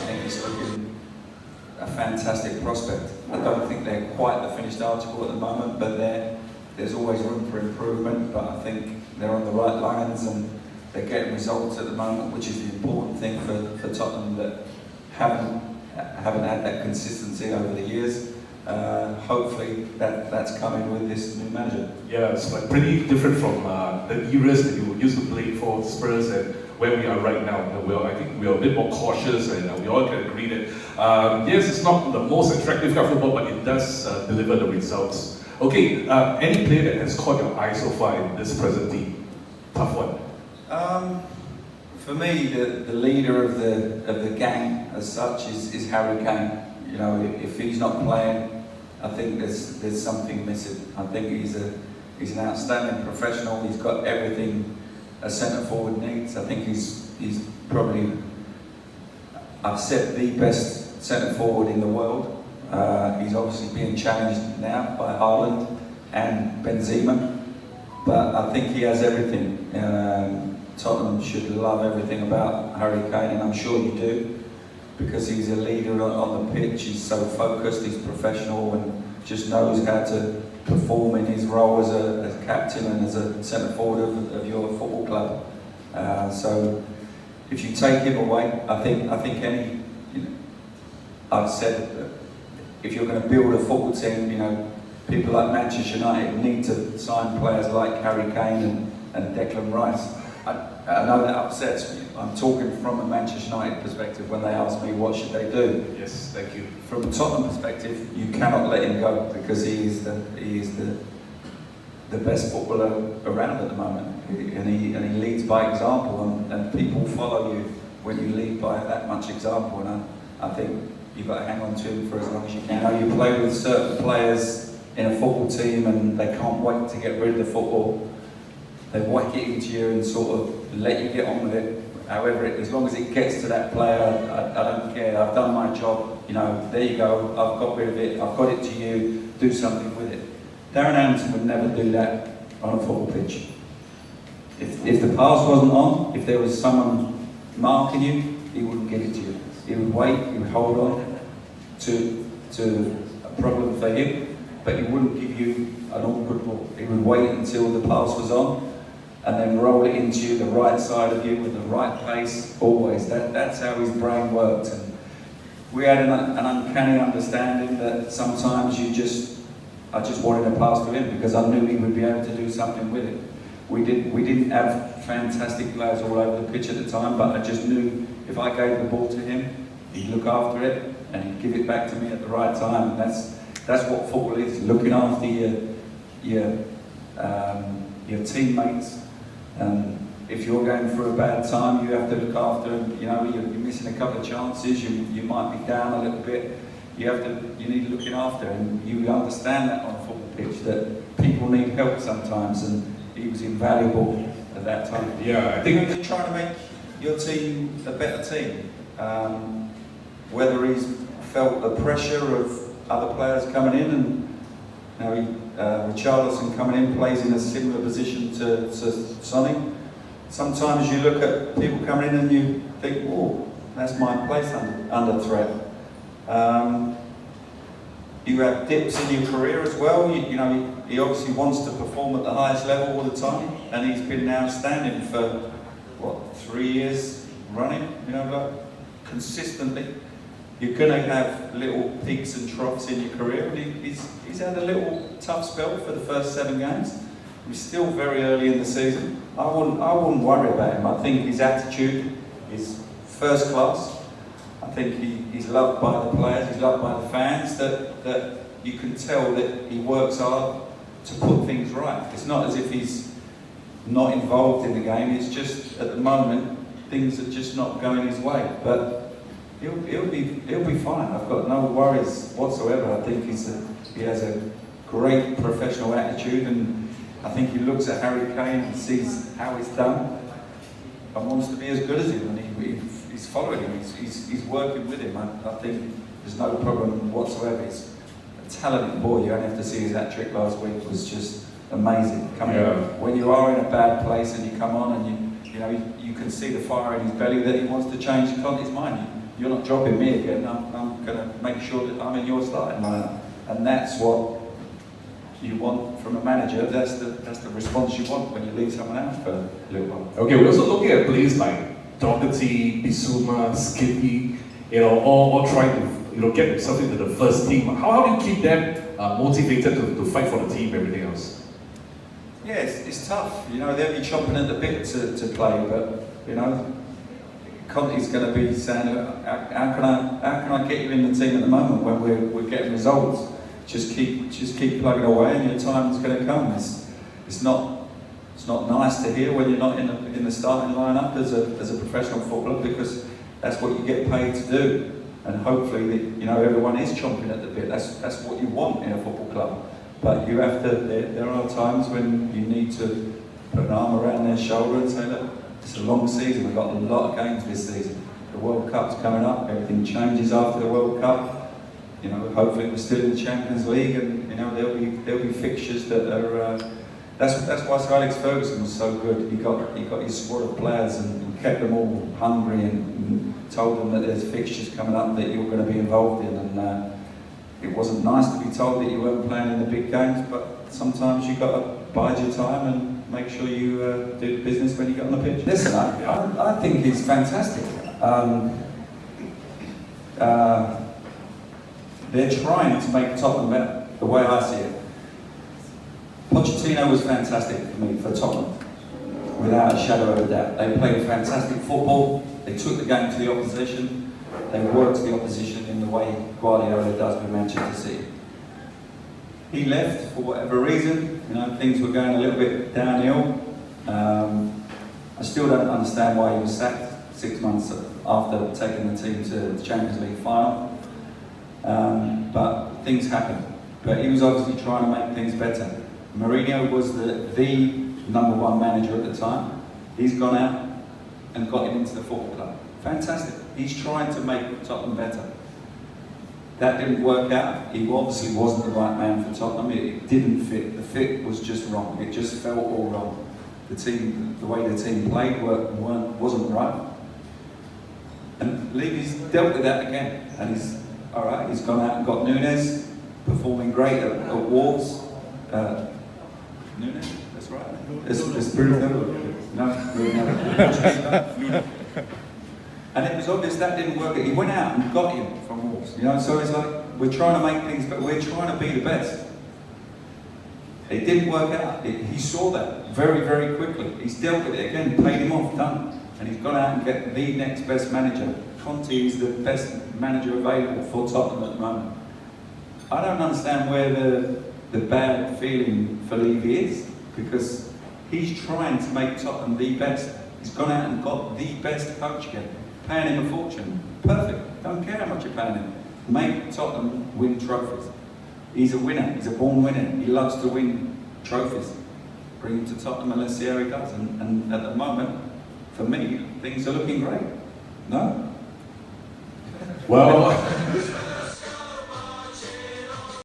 think he's looking a fantastic prospect. I don't think they're quite the finished article at the moment, but there's always room for improvement. But I think they're on the right lines and they're getting results at the moment, which is the important thing for Tottenham that haven't had that consistency over the years. Hopefully that's coming with this new manager. Yeah, it's like pretty different from the eras that you used to play for Spurs and where we are right now. I think we are a bit more cautious, and we all can agree that yes, it's not the most attractive kind of football, but it does deliver the results. Okay, any player that has caught your eye so far in this present team? Tough one. For me, the leader of the gang as such is Harry Kane. You know, if he's not playing, I think there's something missing. I think he's an outstanding professional. He's got everything a centre forward needs. I think he's probably, I've said, the best centre forward in the world. He's obviously being challenged now by Haaland and Benzema, but I think he has everything. Tottenham should love everything about Harry Kane, and I'm sure you do, because he's a leader on the pitch. He's so focused, he's professional, and just knows how to perform in his role as a captain and as a centre forward of your football club. So if you take him away, I think any, I've said that if you're going to build a football team, people like Manchester United need to sign players like Harry Kane and Declan Rice. I know that upsets me. I'm talking from a Manchester United perspective when they ask me what should they do. Yes, thank you. From a Tottenham perspective, you cannot let him go because he is the best footballer around at the moment, and he leads by example, and people follow you when you lead by that much example. And I think you've got to hang on to him for as long as you can. You play with certain players in a football team, and they can't wait to get rid of the football. They whack it into you and sort of let you get on with it. However, as long as it gets to that player, I don't care. I've done my job. There you go. I've got rid of it. I've got it to you. Do something with it. Darren Anderton would never do that on a football pitch. If the pass wasn't on, if there was someone marking you, he wouldn't give it to you. He would wait. He would hold on to a problem for him, but he wouldn't give you an awkward ball. He would wait until the pass was on, and then roll it into you, the right side of you, with the right pace, always. That's how his brain worked. And we had an uncanny understanding that sometimes I just wanted to pass to him because I knew he would be able to do something with it. We didn't have fantastic players all over the pitch at the time, but I just knew if I gave the ball to him, he'd look after it and he'd give it back to me at the right time. And that's what football is, looking after your teammates. If you're going through a bad time, you have to look after them. You're missing a couple of chances. You might be down a little bit. You need looking after, and you understand that on a football pitch that people need help sometimes, and he was invaluable at that time. Yeah, I think you're trying to make your team a better team. Whether he's felt the pressure of other players coming in, and Richarlison coming in plays in a similar position to Sonny. Sometimes you look at people coming in and you think, oh, that's my place under threat. You have dips in your career as well. He obviously wants to perform at the highest level all the time, and he's been now standing for 3 years running. Consistently. You're going to have little peaks and troughs in your career, and he's had a little tough spell for the first 7 games. We're still very early in the season. I wouldn't worry about him. I think his attitude is first class. I think he's loved by the players, he's loved by the fans, that you can tell that he works hard to put things right. It's not as if he's not involved in the game, it's just at the moment things are just not going his way. But he'll be fine. I've got no worries whatsoever. I think he has a great professional attitude, and I think he looks at Harry Kane and sees how he's done and wants to be as good as him, and he's following him, he's working with him. I think there's no problem whatsoever. He's a talented boy. You only have to see his hat-trick last week was just amazing. When you are in a bad place and you come on and you can see the fire in his belly that he wants to change his mind. you're not dropping me again. I'm going to make sure that I'm in your starting lineup. And that's what you want from a manager. That's the response you want when you leave someone out for a little while. Okay, we're also looking at players like Doherty, Bissouma, Skippy, all trying to get themselves into the first team. How do you keep them motivated to fight for the team, everything else? Yes, it's tough. They'll be chomping at the bit to play, but Conte's going to be saying, how can I get you in the team at the moment when we're getting results? Just keep plugging away, and your time is going to come. It's not nice to hear when you're not in the starting lineup as a professional footballer, because that's what you get paid to do. And hopefully, everyone is chomping at the bit. That's what you want in a football club. But you have to. There are times when you need to put an arm around their shoulder and say, look, it's a long season. We've got a lot of games this season. The World Cup's coming up. Everything changes after the World Cup. Hopefully we're still in the Champions League, and there'll be fixtures that are. That's why Sir Alex Ferguson was so good. He got his squad of players and kept them all hungry and told them that there's fixtures coming up that you're going to be involved in. And it wasn't nice to be told that you weren't playing in the big games, but sometimes you've got to bide your time and make sure you do the business when you get on the pitch. Listen, I think he's fantastic. They're trying to make Tottenham better, the way I see it. Pochettino was fantastic for me, for Tottenham, without a shadow of a doubt. They played fantastic football, they took the game to the opposition, they worked the opposition in the way Guardiola does with Manchester City. He left for whatever reason, things were going a little bit downhill. I still don't understand why he was sacked 6 months after taking the team to the Champions League final. But things happen. But he was obviously trying to make things better. Mourinho was the number one manager at the time. He's gone out and got him into the football club. Fantastic. He's trying to make Tottenham better. That didn't work out. He obviously wasn't the right man for Tottenham. It didn't fit. The fit was just wrong. It just felt all wrong. The way the team played wasn't right. And Levy's dealt with that again. And he's all right. He's gone out and got Nunes, performing great at Wolves. Nunes, that's right. It's Bruno. No, Bruno. And it was obvious that didn't work. He went out and got him from Wolves. So it's like, we're trying to make things, but we're trying to be the best. It didn't work out. He saw that very, very quickly. He's dealt with it again, paid him off, done. And he's gone out and get the next best manager. Conte is the best manager available for Tottenham at the moment. I don't understand where the bad feeling for Levy is, because he's trying to make Tottenham the best. He's gone out and got the best coach again, paying him a fortune. Perfect. Don't care how much you're paying him. Make Tottenham win trophies. He's a winner. He's a born winner. He loves to win trophies. Bring him to Tottenham and let's see how he does. And at the moment, for me, things are looking great. No? Well,